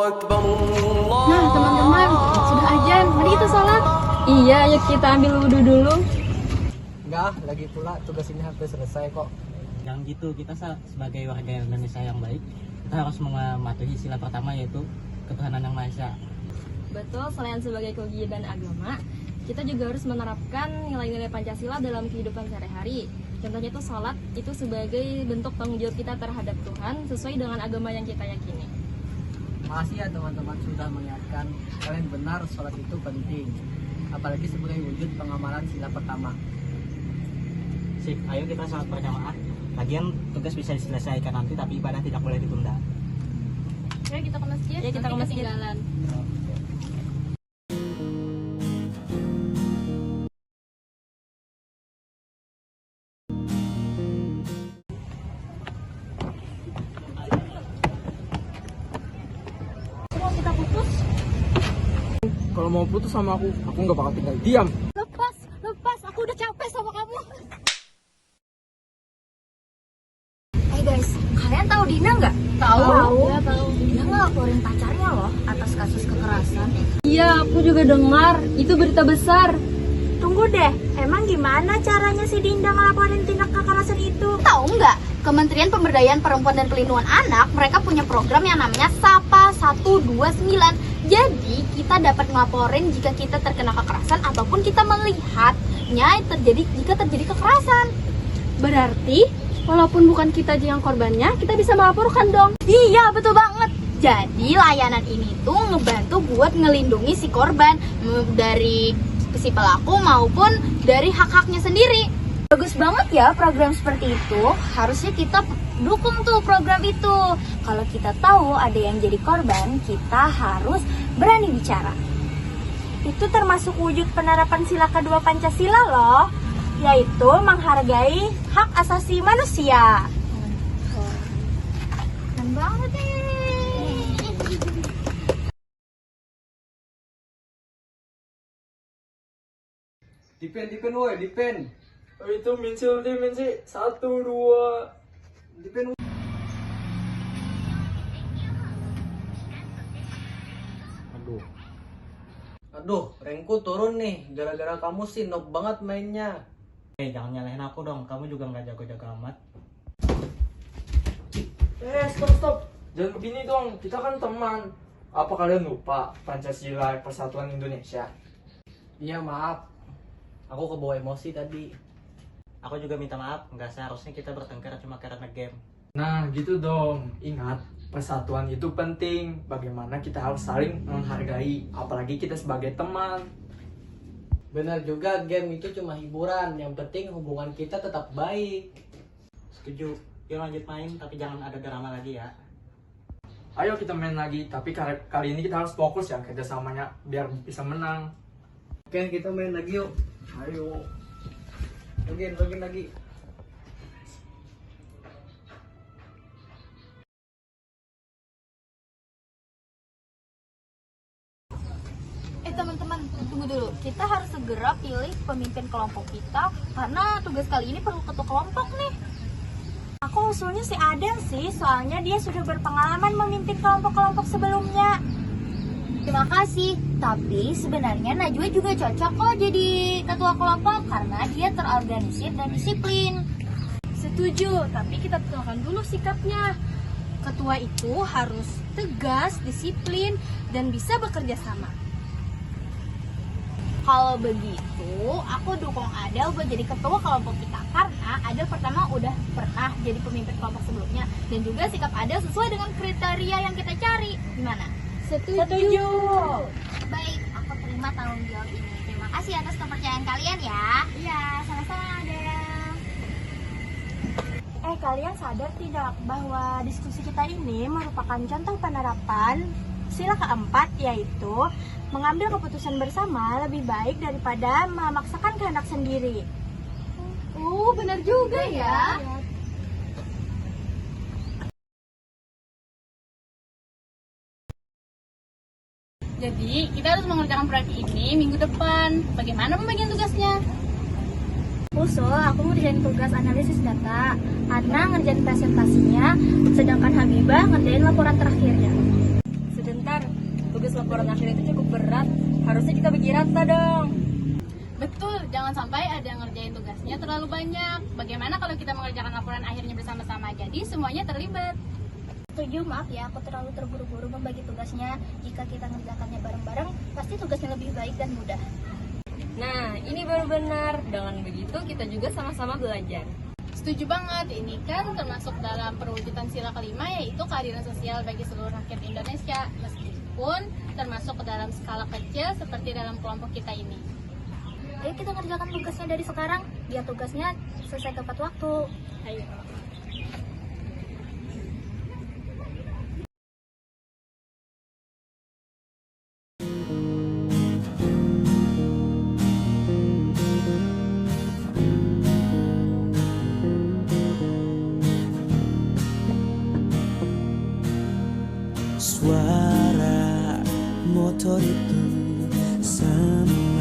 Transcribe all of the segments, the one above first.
أكبر Nah teman-teman, sudah azan, mari kita sholat. Iya, yuk kita ambil wudhu dulu. Enggak, lagi pula tugas ini hampir selesai kok. Yang gitu, kita sebagai warga Indonesia yang baik, kita harus mematuhi sila pertama, yaitu ketuhanan yang Maha Esa. Betul, selain sebagai kewajiban agama, kita juga harus menerapkan nilai-nilai Pancasila dalam kehidupan sehari-hari. Contohnya itu sholat, itu sebagai bentuk tanggung jawab kita terhadap Tuhan sesuai dengan agama yang kita yakini. Makasih ya teman-teman sudah mengingatkan kalian benar sholat itu penting. Apalagi sebagai wujud pengamalan sila pertama. Sip, ayo kita sholat berjamaah. Lagian tugas bisa diselesaikan nanti, tapi ibadah tidak boleh ditunda. Ayo kita ke masjid, ya, kita ke masjid. Kita putus. Kalau mau putus sama aku nggak bakal tinggal diam. Lepas, aku udah capek sama kamu. Guys, kalian tahu Dina nggak? Tahu. Dia ngelaporin pacarnya loh atas kasus kekerasan. Iya, aku juga dengar. Itu berita besar. Tunggu deh, emang gimana caranya si Dinda ngelaporin tindak kekerasan itu? Tahu nggak? Kementerian Pemberdayaan Perempuan dan Pelindungan Anak, mereka punya program yang namanya SAPA 129. Jadi, kita dapat ngelaporin jika kita terkena kekerasan ataupun kita melihatnya jika terjadi kekerasan. Berarti, walaupun bukan kita yang korbannya, kita bisa melaporkan dong. Iya, betul banget. Jadi, layanan ini tuh ngebantu buat ngelindungi si korban dari si pelaku maupun dari hak-haknya sendiri. Bagus banget ya program seperti itu. Harusnya kita dukung tuh program itu. Kalau kita tahu ada yang jadi korban, kita harus berani bicara. Itu termasuk wujud penerapan sila kedua Pancasila loh, yaitu menghargai hak asasi manusia. Keren banget nih. Dipen woi, Dipen. Oh itu Minsi 1, 2. Dipen. Aduh, rankku turun nih. Gara-gara kamu sih noob banget mainnya. Jangan nyalahin aku dong, kamu juga nggak jago-jago amat. Stop. Jangan begini dong, kita kan teman. Apa kalian lupa Pancasila Persatuan Indonesia? Iya maaf, aku kebawa emosi tadi. Aku juga minta maaf, nggak seharusnya kita bertengkar cuma karena game. Nah gitu dong, ingat persatuan itu penting. Bagaimana kita harus saling menghargai, apalagi kita sebagai teman. Benar juga, game itu cuma hiburan. Yang penting hubungan kita tetap baik. Setuju, yuk lanjut main, tapi jangan ada drama lagi ya. Ayo kita main lagi, tapi kali ini kita harus fokus ya kerjasamanya biar bisa menang. Oke, kita main lagi yuk. Ayo. Login lagi. Teman-teman, tunggu dulu. Kita harus segera pilih pemimpin kelompok kita karena tugas kali ini perlu ketua kelompok nih. Aku usulnya si Adel sih, soalnya dia sudah berpengalaman memimpin kelompok-kelompok sebelumnya. Terima kasih, tapi sebenarnya Najwa juga cocok kok jadi ketua kelompok karena dia terorganisir dan disiplin. Setuju, tapi kita tentukan dulu sikapnya. Ketua itu harus tegas, disiplin, dan bisa bekerja sama. Kalau begitu, aku dukung Adel buat jadi ketua kelompok kita karena Adel pertama udah pernah jadi pemimpin kelompok sebelumnya dan juga sikap Adel sesuai dengan kriteria yang kita cari. Gimana? Setuju. Baik, aku terima tanggung jawab ini. Terima kasih atas kepercayaan kalian ya. Iya, sama-sama Adel. Kalian sadar tidak bahwa diskusi kita ini merupakan contoh penerapan sila keempat, yaitu mengambil keputusan bersama lebih baik daripada memaksakan kehendak sendiri. Benar juga ya. Jadi, kita harus mengerjakan proyek ini minggu depan. Bagaimana pembagian tugasnya? Usul, aku mau ngerjain tugas analisis data, Ana ngerjain presentasinya, sedangkan Habibah ngerjain laporan terakhirnya. Sebentar, laporan akhir itu cukup berat. Harusnya kita bagi rata dong. Betul, jangan sampai ada yang ngerjain tugasnya terlalu banyak. Bagaimana kalau kita mengerjakan laporan akhirnya bersama-sama, jadi semuanya terlibat? Setuju, maaf ya aku terlalu terburu-buru membagi tugasnya. Jika kita mengerjakannya bareng-bareng, pasti tugasnya lebih baik dan mudah. Nah, ini baru benar. Dengan begitu kita juga sama-sama belajar. Setuju banget, ini kan termasuk dalam perwujudan sila kelima, yaitu keadilan sosial bagi seluruh rakyat Indonesia, meskipun termasuk ke dalam skala kecil seperti dalam kelompok kita ini. Ayo kita kerjakan tugasnya dari sekarang, biar tugasnya selesai tepat waktu. Ayo. Suara motor itu semakin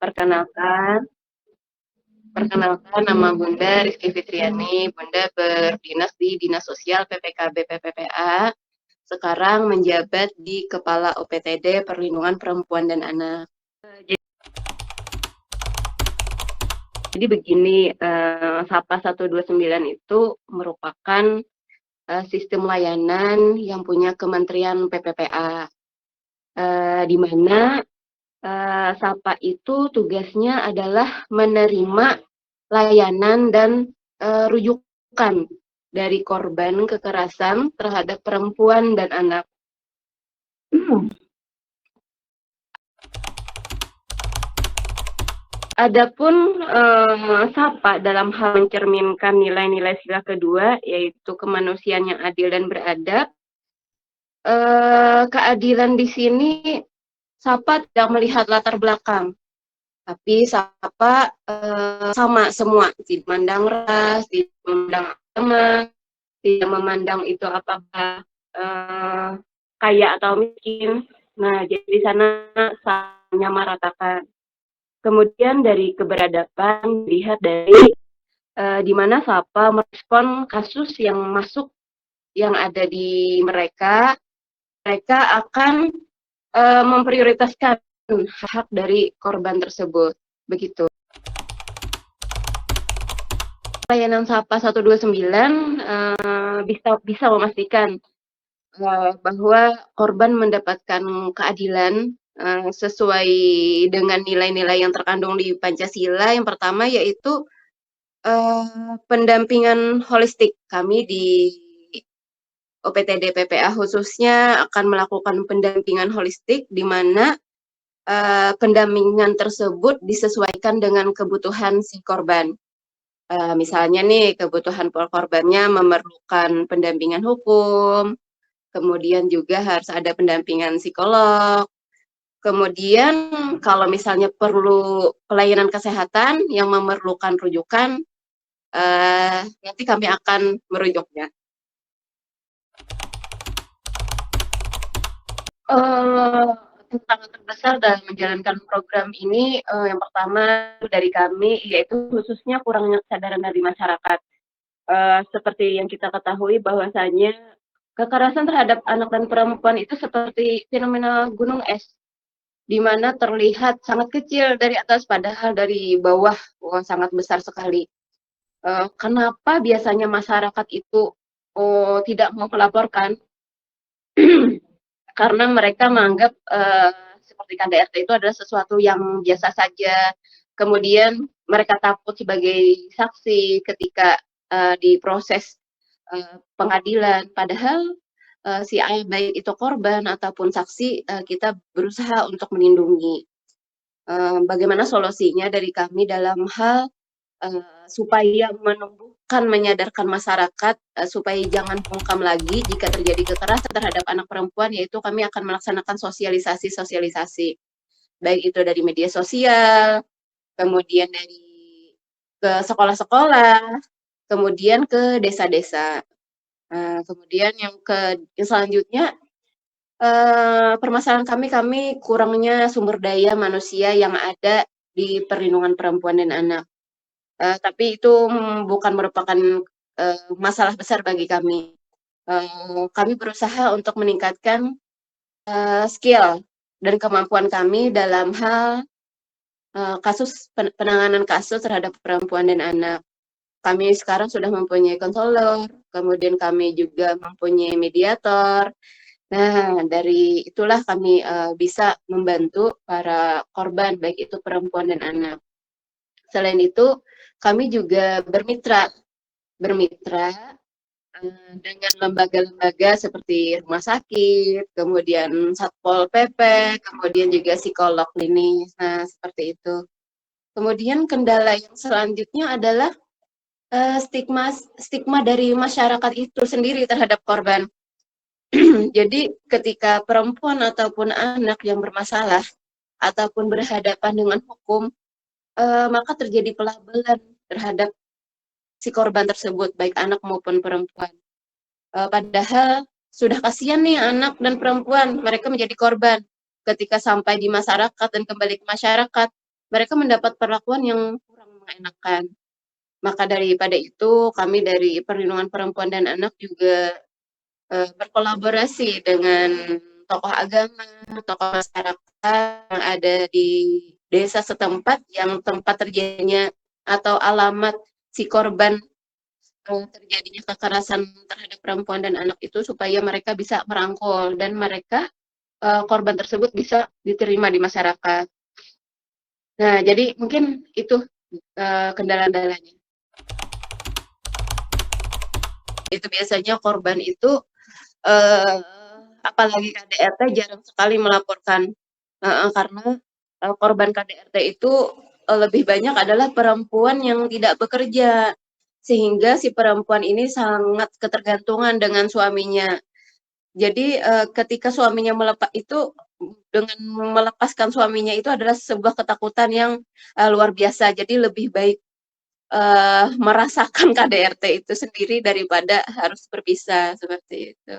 Perkenalkan, nama Bunda Rizky Fitriani. Bunda berdinas di Dinas Sosial PPKB PPPA. Sekarang menjabat di Kepala OPTD Perlindungan Perempuan dan Anak. Jadi begini, SAPA 129 itu merupakan sistem layanan yang punya Kementerian PPPA, di mana SAPA itu tugasnya adalah menerima layanan dan rujukan dari korban kekerasan terhadap perempuan dan anak. Adapun SAPA dalam hal mencerminkan nilai-nilai sila kedua, yaitu kemanusiaan yang adil dan beradab, keadilan di sini SAPA tidak melihat latar belakang, tapi SAPA sama semua, tidak memandang ras, tidak memandang agama, tidak memandang itu apakah kaya atau miskin. Nah, jadi di sana menyamaratakan. Kemudian dari keberadaban dilihat dari di mana SAPA merespon kasus yang masuk yang ada di mereka akan memprioritaskan hak dari korban tersebut. Begitu. Layanan SAPA 129 bisa memastikan bahwa korban mendapatkan keadilan sesuai dengan nilai-nilai yang terkandung di Pancasila. Yang pertama yaitu pendampingan holistik. Kami di OPTD PPA khususnya akan melakukan pendampingan holistik di mana pendampingan tersebut disesuaikan dengan kebutuhan si korban. Misalnya nih, kebutuhan korbannya memerlukan pendampingan hukum, kemudian juga harus ada pendampingan psikolog. Kemudian kalau misalnya perlu pelayanan kesehatan yang memerlukan rujukan, nanti kami akan merujuknya. Tantangan terbesar dalam menjalankan program ini, yang pertama dari kami, yaitu khususnya kurangnya kesadaran dari masyarakat. Seperti yang kita ketahui bahwasanya kekerasan terhadap anak dan perempuan itu seperti fenomena gunung es, di mana terlihat sangat kecil dari atas, padahal dari bawah sangat besar sekali. Kenapa biasanya masyarakat itu tidak mau melaporkan? Karena mereka menganggap seperti KDRT itu adalah sesuatu yang biasa saja. Kemudian mereka takut sebagai saksi ketika diproses pengadilan. Padahal si ayah baik itu korban ataupun saksi, kita berusaha untuk melindungi. Bagaimana solusinya dari kami dalam hal supaya menyadarkan masyarakat supaya jangan bungkam lagi jika terjadi kekerasan terhadap anak perempuan, yaitu kami akan melaksanakan sosialisasi, baik itu dari media sosial, kemudian dari ke sekolah-sekolah, kemudian ke desa-desa. Kemudian yang selanjutnya, permasalahan kami kurangnya sumber daya manusia yang ada di perlindungan perempuan dan anak. tapi itu bukan merupakan masalah besar bagi kami. Kami berusaha untuk meningkatkan skill dan kemampuan kami dalam hal penanganan kasus terhadap perempuan dan anak. Kami sekarang sudah mempunyai konselor, kemudian kami juga mempunyai mediator. Nah, dari itulah kami bisa membantu para korban, baik itu perempuan dan anak. Selain itu, kami juga bermitra dengan lembaga-lembaga seperti rumah sakit, kemudian Satpol PP, kemudian juga psikolog klinis. Nah, seperti itu. Kemudian kendala yang selanjutnya adalah stigma dari masyarakat itu sendiri terhadap korban. Jadi ketika perempuan ataupun anak yang bermasalah ataupun berhadapan dengan hukum, maka terjadi pelabelan terhadap si korban tersebut, baik anak maupun perempuan. Padahal sudah kasihan nih anak dan perempuan, mereka menjadi korban. Ketika sampai di masyarakat dan kembali ke masyarakat, mereka mendapat perlakuan yang kurang mengenakan. Maka daripada itu, kami dari Perlindungan Perempuan dan Anak juga berkolaborasi dengan tokoh agama, tokoh masyarakat yang ada di desa setempat yang tempat terjadinya atau alamat si korban terjadinya kekerasan terhadap perempuan dan anak itu, supaya mereka bisa merangkul dan mereka korban tersebut bisa diterima di masyarakat. Nah, jadi mungkin itu kendala-kendalanya. Itu biasanya korban itu apalagi KDRT jarang sekali melaporkan, karena korban KDRT itu lebih banyak adalah perempuan yang tidak bekerja, sehingga si perempuan ini sangat ketergantungan dengan suaminya. Jadi ketika suaminya dengan melepaskan suaminya itu adalah sebuah ketakutan yang luar biasa. Jadi lebih baik merasakan KDRT itu sendiri daripada harus berpisah, seperti itu.